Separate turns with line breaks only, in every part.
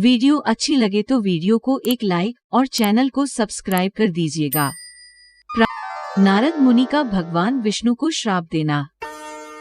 Video अच्छी लगे तो वीडियो को एक लाइक और चैनल को सब्सक्राइब कर दीजिएगा। नारद मुनि का भगवान विष्णु को श्राप देना।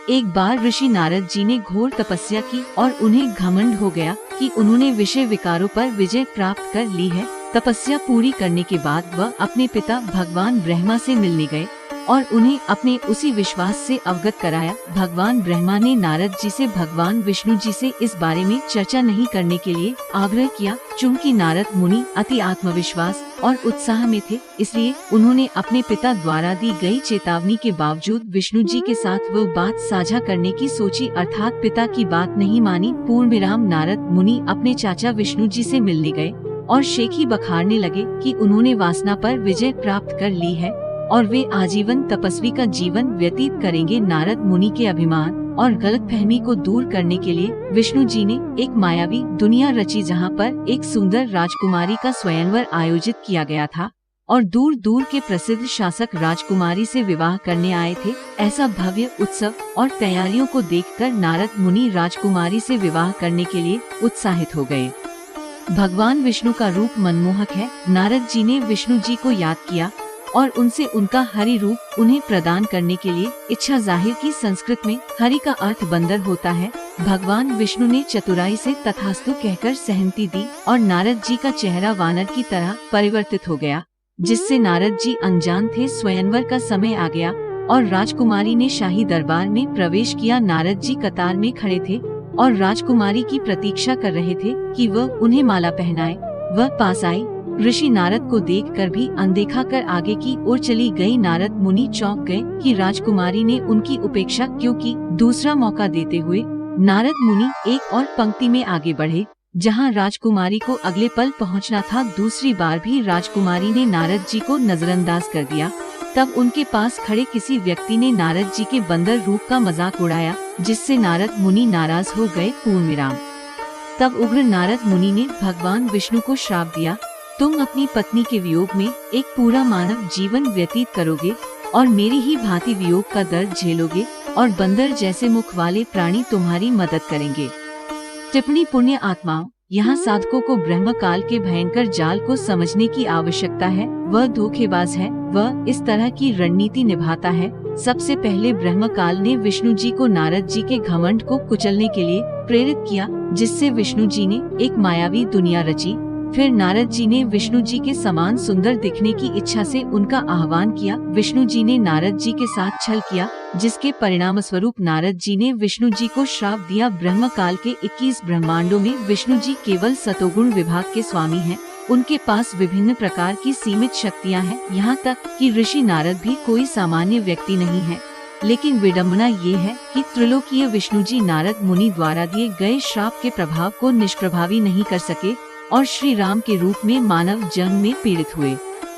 एक बार ऋषि नारद जी ने घोर तपस्या की और उन्हें घमंड हो गया कि उन्होंने विषय विकारों पर विजय प्राप्त कर ली है। तपस्या पूरी करने के बाद वह अपने पिता भगवान ब्रह्मा से मिलने गए और उन्हें अपने उसी विश्वास से अवगत कराया। भगवान ब्रह्मा ने नारद जी से भगवान विष्णु जी से इस बारे में चर्चा नहीं करने के लिए आग्रह किया। चूँकि नारद मुनि अति आत्मविश्वास और उत्साह में थे, इसलिए उन्होंने अपने पिता द्वारा दी गई चेतावनी के बावजूद विष्णु जी के साथ वो बात साझा करने की सोची, अर्थात पिता की बात नहीं मानी। पूर्ण विराम नारद मुनि अपने चाचा विष्णु जी से मिलने गए और शेखी बखारने लगे कि उन्होंने वासना पर विजय प्राप्त कर ली है और वे आजीवन तपस्वी का जीवन व्यतीत करेंगे। नारद मुनि के अभिमान और गलतफहमी को दूर करने के लिए विष्णु जी ने एक मायावी दुनिया रची, जहां पर एक सुंदर राजकुमारी का स्वयंवर आयोजित किया गया था और दूर दूर के प्रसिद्ध शासक राजकुमारी से विवाह करने आए थे। ऐसा भव्य उत्सव और तैयारियों को देखकर नारद मुनि राजकुमारी से विवाह करने के लिए उत्साहित हो गए। भगवान विष्णु का रूप मनमोहक है। नारद जी ने विष्णु जी को याद किया और उनसे उनका हरि रूप उन्हें प्रदान करने के लिए इच्छा जाहिर की। संस्कृत में हरि का अर्थ बंदर होता है। भगवान विष्णु ने चतुराई से तथास्तु कहकर सहमति दी और नारद जी का चेहरा वानर की तरह परिवर्तित हो गया, जिससे नारद जी अनजान थे। स्वयंवर का समय आ गया और राजकुमारी ने शाही दरबार में प्रवेश किया। नारद जी कतार में खड़े थे और राजकुमारी की प्रतीक्षा कर रहे थे कि वह उन्हें माला पहनाए। वह पास आई, ऋषि नारद को देखकर भी अनदेखा कर आगे की ओर चली गई। नारद मुनि चौंक गए कि राजकुमारी ने उनकी उपेक्षा क्यों की। दूसरा मौका देते हुए नारद मुनि एक और पंक्ति में आगे बढ़े, जहां राजकुमारी को अगले पल पहुंचना था। दूसरी बार भी राजकुमारी ने नारद जी को नजरअंदाज कर दिया। तब उनके पास खड़े किसी व्यक्ति ने नारद जी के बंदर रूप का मजाक उड़ाया, जिससे नारद मुनि नाराज हो गए। पूर्ण विराम। तब उग्र नारद मुनि ने भगवान विष्णु को श्राप दिया, तुम अपनी पत्नी के वियोग में एक पूरा मानव जीवन व्यतीत करोगे और मेरी ही भांति वियोग का दर्द झेलोगे और बंदर जैसे मुख वाले प्राणी तुम्हारी मदद करेंगे। टिप्पणी। पुण्य आत्माओं, यहाँ साधकों को ब्रह्म काल के भयंकर जाल को समझने की आवश्यकता है। वह धोखेबाज है, वह इस तरह की रणनीति निभाता है। सबसे पहले ब्रह्म काल ने विष्णु जी को नारद जी के घमंड को कुचलने के लिए प्रेरित किया, जिससे विष्णु जी ने एक मायावी दुनिया रची। फिर नारद जी ने विष्णु जी के समान सुंदर दिखने की इच्छा से उनका आह्वान किया। विष्णु जी ने नारद जी के साथ छल किया, जिसके परिणाम स्वरूप नारद जी ने विष्णु जी को श्राप दिया। ब्रह्म काल के 21 ब्रह्मांडों में विष्णु जी केवल सतोगुण विभाग के स्वामी हैं। उनके पास विभिन्न प्रकार की सीमित शक्तियां हैं। यहाँ तक कि ऋषि नारद भी कोई सामान्य व्यक्ति नहीं है। लेकिन विडम्बना ये है कि त्रिलोकीय विष्णु जी नारद मुनि द्वारा दिए गए श्राप के प्रभाव को निष्प्रभावी नहीं कर सके और श्री राम के रूप में मानव जन्म में पीड़ित हुए।